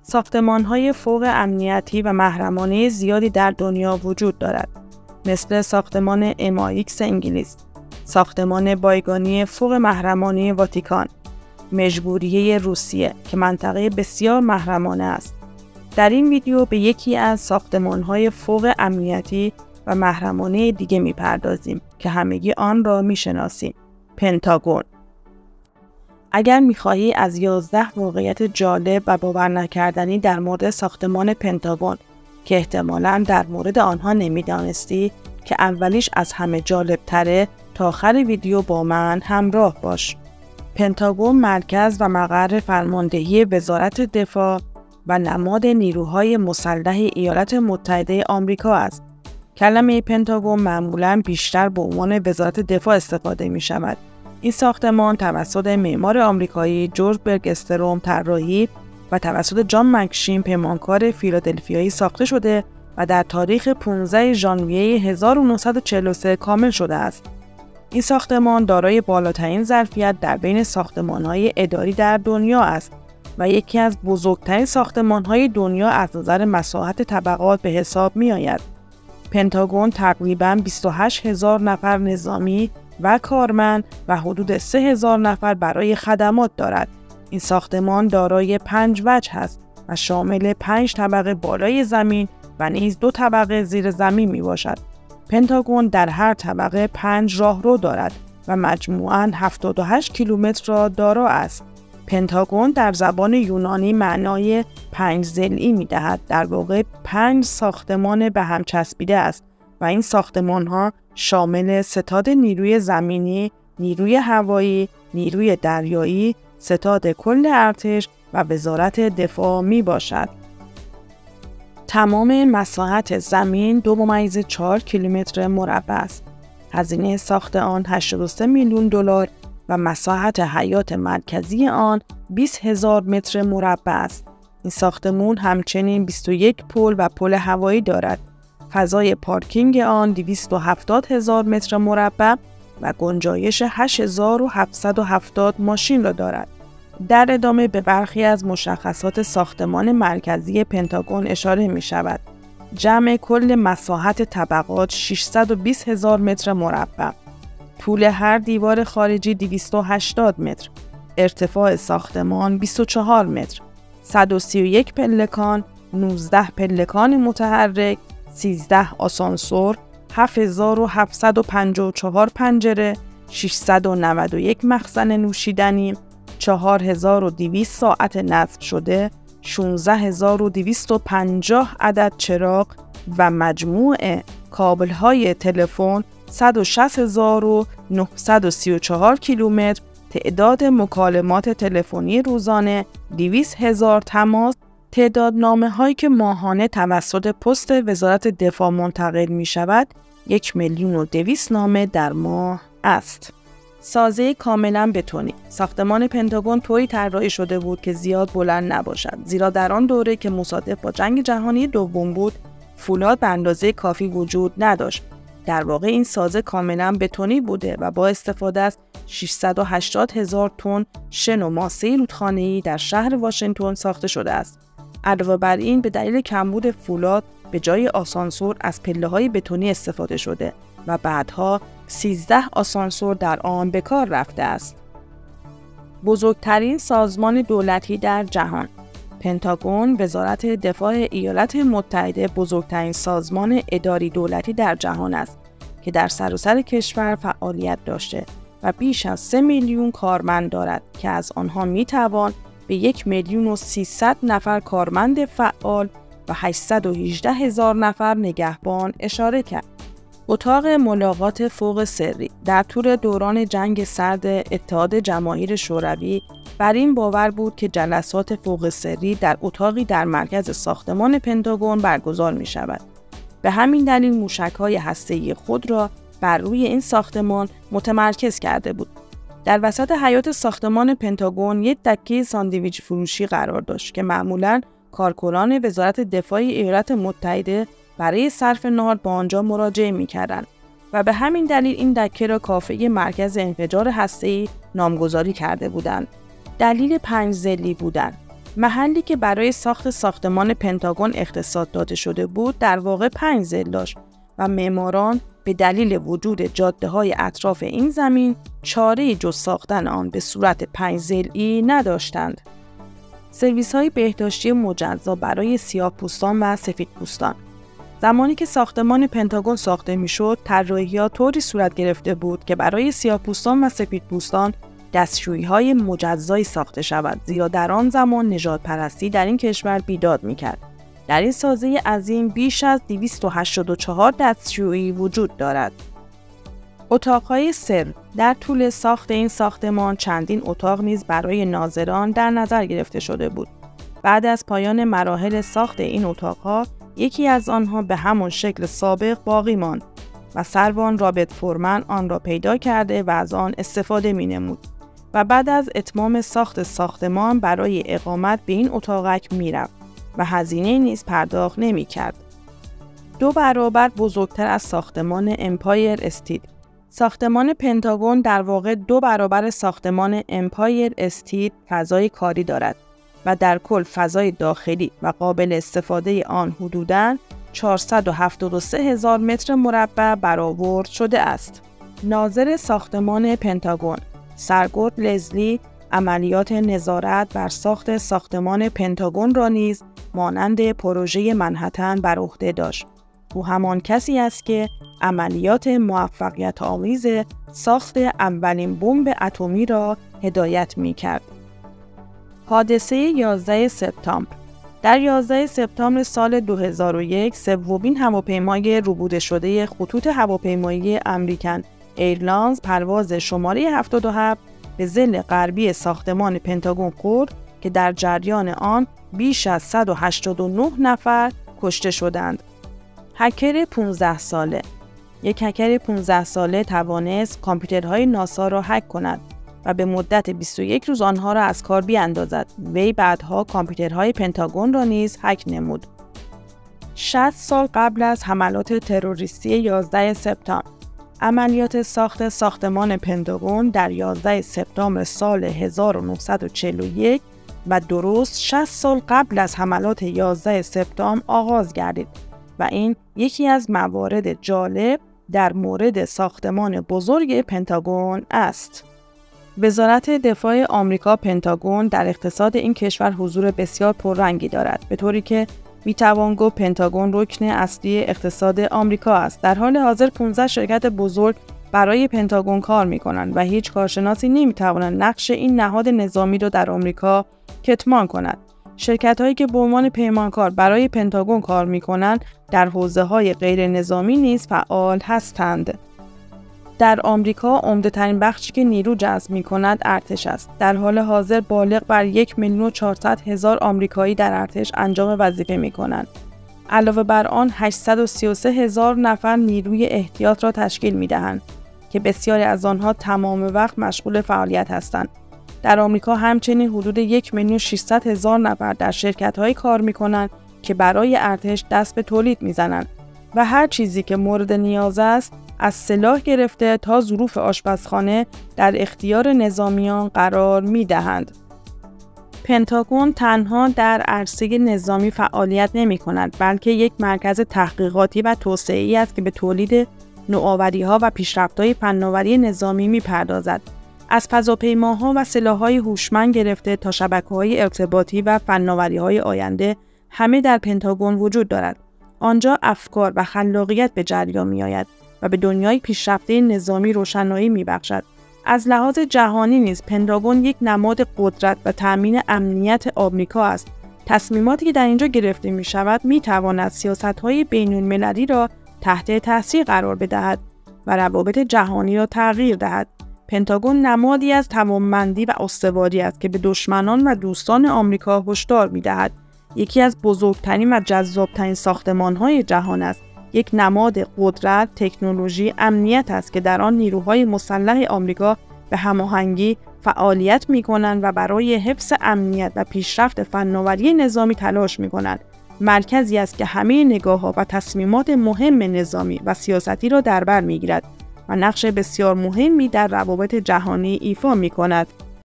ساختمان‌های فوق امنیتی و محرمانه زیادی در دنیا وجود دارد، مثل ساختمان MIX انگلیس، ساختمان بایگانی فوق محرمانه واتیکان، مجبوریه روسیه که منطقه بسیار محرمانه است. در این ویدیو به یکی از ساختمان‌های فوق امنیتی و محرمانه دیگه می‌پردازیم که همگی آن را می‌شناسیم: پنتاگون. اگر می‌خواهی از 11 واقعیت جالب و باورنکردنی در مورد ساختمان پنتاگون که احتمالاً در مورد آنها نمی‌دانستی که اولیش از همه جالب‌تره، تا آخر ویدیو با من همراه باش. پنتاگون مرکز و مقر فرماندهی وزارت دفاع و نماد نیروهای مسلح ایالات متحده آمریکا است. کلمه پنتاگون معمولاً بیشتر به عنوان وزارت دفاع استفاده می شود. این ساختمان توسط معمار آمریکایی جورج برگستروم طراحی و توسط جان مکشین پیمانکار فیلادلفیایی ساخته شده و در تاریخ 15 ژانویه 1943 کامل شده است. این ساختمان دارای بالاترین ظرفیت در بین ساختمان‌های اداری در دنیا است و یکی از بزرگترین ساختمان‌های دنیا از نظر مساحت طبقات به حساب می‌آید. پنتاگون تقریباً 28,000 نفر نظامی و کارمند و حدود 3,000 نفر برای خدمات دارد. این ساختمان دارای 5 وجه است و شامل 5 طبقه بالای زمین و نیز 2 طبقه زیر زمین میباشد. پنتاگون در هر طبقه 5 راهرو دارد و مجموعاً 78 کیلومتر را دارا است. پنتاگون در زبان یونانی معنای 5 ضلعی می‌دهد، در واقع 5 ساختمان به هم چسبیده است و این ساختمان‌ها شامل ستاد نیروی زمینی، نیروی هوایی، نیروی دریایی، ستاد کل ارتش و وزارت دفاع میباشد. تمام مساحت زمین 2.4 کیلومتر مربع است. هزینه ساخت آن 83 میلیون دلار و مساحت حیاط مرکزی آن 20,000 متر مربع است. این ساختمان همچنین 21 پل و پل هوایی دارد. فضای پارکینگ آن 270,000 متر مربع و گنجایش 8,770 ماشین را دارد. در ادامه به برخی از مشخصات ساختمان مرکزی پنتاگون اشاره می شود. جمع کل مساحت طبقات 620,000 متر مربع. طول هر دیوار خارجی 280 متر. ارتفاع ساختمان 24 متر. 131 پلکان، 19 پلکان متحرک، 13 آسانسور، 7,754 پنجره، 691 مخزن نوشیدنی، 4,200 ساعت نصب شده، 16,250 عدد چراغ و مجموع کابل‌های تلفن 160,934 کیلومتر، تعداد مکالمات تلفنی روزانه 200,000 تماس، تعداد نامه‌هایی که ماهانه توسط پست وزارت دفاع منتقل می‌شود 1,200,000 نامه در ماه است. سازه کاملاً بتونی. ساختمان پنتاگون طوری طراحی شده بود که زیاد بلند نباشد، زیرا در آن دوره که مصادف با جنگ جهانی دوم بود، فولاد به اندازه کافی وجود نداشت. در واقع این سازه کاملاً بتونی بوده و با استفاده از 680,000 تن شن و ماسه رودخانه‌ای در شهر واشنگتن ساخته شده است. علاوه بر این، به دلیل کمبود فولاد به جای آسانسور از پله‌های بتونی استفاده شده و بعدها 13 آسانسور در آن به کار رفته است. بزرگترین سازمان دولتی در جهان. پنتاگون، وزارت دفاع ایالات متحده، بزرگترین سازمان اداری دولتی در جهان است که در سراسر کشور فعالیت داشته و بیش از 3 میلیون کارمند دارد که از آنها میتوان به 1,300,000 نفر کارمند فعال و 818,000 نفر نگهبان اشاره کرد. اتاق ملاقات فوق سری. در طول دوران جنگ سرد، اتحاد جماهیر شوروی بر این باور بود که جلسات فوق سری در اتاقی در مرکز ساختمان پنتاگون برگزار می شود. به همین دلیل موشک‌های هسته‌ای خود را بر روی این ساختمان متمرکز کرده بود. در وسط حیاط ساختمان پنتاگون یک دکه ساندویچ فروشی قرار داشت که معمولاً کارکنان وزارت دفاع ایالات متحده برای صرف نهار به آنجا مراجعه می‌کردند و به همین دلیل این دکه را کافه مرکز انفجار هسته‌ای نامگذاری کرده بودند. دلیل 5 ضلعی بودن. محلی که برای ساخت ساختمان پنتاگون اختصاص داده شده بود در واقع 5 ضلع داشت و معماران به دلیل وجود جاده‌های اطراف این زمین چاره‌ای جز ساختن آن به صورت 5 ضلعی نداشتند. سرویس‌های بهداشتی مجزا برای سیاه‌پوستان و سفیدپوستان. زمانی که ساختمان پنتاگون ساخته می‌شد، طراحی‌ها طوری صورت گرفته بود که برای سیاه‌پوستان و سفیدپوستان دستشویی‌های مجزایی ساخته شود، زیرا در آن زمان نژادپرستی در این کشور بیداد می‌کرد. در این سازه عظیم بیش از 284 دستشویی وجود دارد. اتاق‌های سر. در طول ساخت این ساختمان چندین اتاق نیز برای ناظران در نظر گرفته شده بود. بعد از پایان مراحل ساخت این اتاق‌ها، یکی از آنها به همان شکل سابق باقی ماند و سروان رابرت فورمن آن را پیدا کرده و از آن استفاده می‌نمود و بعد از اتمام ساخت ساختمان برای اقامت به این اتاقک می‌رفت و هزینه نیز پرداخت نمی‌کرد. 2 برابر بزرگتر از ساختمان امپایر استیت. ساختمان پنتاگون در واقع 2 برابر ساختمان امپایر استیت فضای کاری دارد و در کل فضای داخلی و قابل استفاده آن حدوداً 473,000 متر مربع برآورد شده است. ناظر ساختمان پنتاگون سرگرد لزلی عملیات نظارت بر ساخت ساختمان پنتاگون را نیز مانند پروژه منهتن بر عهده داشت. او همان کسی است که عملیات موفقیت‌آمیز ساخت اولین بمب اتمی را هدایت می‌کرد. حادثه 11 سپتامبر. در 11 سپتامبر سال 2001 سومین هواپیمای ربوده شده خطوط هواپیمایی امریکن ایرلاینز پرواز شماره 77 به ضلع غربی ساختمان پنتاگون خورد که در جریان آن بیش از 189 نفر کشته شدند. هکر 15 ساله. یک هکر 15 ساله توانست کامپیوترهای ناسا را هک کند و به مدت 21 روز آنها را از کار بیاندازد. وی بعدها کامپیوترهای پنتاگون را نیز هک نمود. 60 سال قبل از حملات تروریستی 11 سپتامبر. عملیات ساخت ساختمان پنتاگون در 11 سپتامبر سال 1941 و درست 60 سال قبل از حملات 11 سپتامبر آغاز گردید و این یکی از موارد جالب در مورد ساختمان بزرگ پنتاگون است. وزارت دفاع آمریکا پنتاگون در اقتصاد این کشور حضور بسیار پررنگی دارد، به طوری که میتوان گفت پنتاگون رکن اصلی اقتصاد آمریکا است. در حال حاضر 15 شرکت بزرگ برای پنتاگون کار می‌کنند و هیچ کارشناسی نمی‌تواند نقش این نهاد نظامی را در آمریکا کتمان کند. شرکت‌هایی که به عنوان پیمانکار برای پنتاگون کار می‌کنند در حوزه‌های غیر نظامی نیز فعال هستند. در آمریکا عمده‌ترین بخشی که نیرو جذب می‌کند ارتش است. در حال حاضر بالغ بر 1,400,000 آمریکایی در ارتش انجام وظیفه می‌کنند. علاوه بر آن 833,000 نفر نیروی احتیاط را تشکیل می‌دهند که بسیاری از آنها تمام وقت مشغول فعالیت هستند. در آمریکا همچنین حدود 1,600,000 نفر در شرکت‌هایی کار می‌کنند که برای ارتش دست به تولید می‌زنند و هر چیزی که مورد نیاز است، از سلاح گرفته تا ظروف آشپزخانه در اختیار نظامیان قرار می‌دهند. پنتاگون تنها در عرصه نظامی فعالیت نمی‌کند، بلکه یک مرکز تحقیقاتی و توسعه‌ای است که به تولید نوآوری‌ها و پیشرفت‌های فناوری نظامی می‌پردازد. از فضاپیماها و سلاح‌های هوشمند گرفته تا شبکه‌های ارتباطی و فناوری‌های آینده همه در پنتاگون وجود دارد. آنجا افکار و خلاقیت به جریان می‌آید و به دنیای پیشرفته نظامی روشنایی می‌بخشد. از لحاظ جهانی نیز پنتاگون یک نماد قدرت و تأمین امنیت آمریکا است. تصمیماتی که در اینجا گرفته می‌شود می‌تواند سیاست‌های بین‌المللی را تحت تاثیر قرار بدهد و روابط جهانی را تغییر دهد. پنتاگون نمادی از توانمندی و استواری است که به دشمنان و دوستان آمریکا هشدار می‌دهد. یکی از بزرگترین و جذابترین ساختمان‌های جهان است. یک نماد قدرت، تکنولوژی، امنیت است که در آن نیروهای مسلح آمریکا به هماهنگی فعالیت می‌کنند و برای حفظ امنیت و پیشرفت فناوری نظامی تلاش می‌کنند. مرکزی است که همه نگاه‌ها و تصمیمات مهم نظامی و سیاستی را در بر می‌گیرد و نقش بسیار مهمی در روابط جهانی ایفا می‌کند.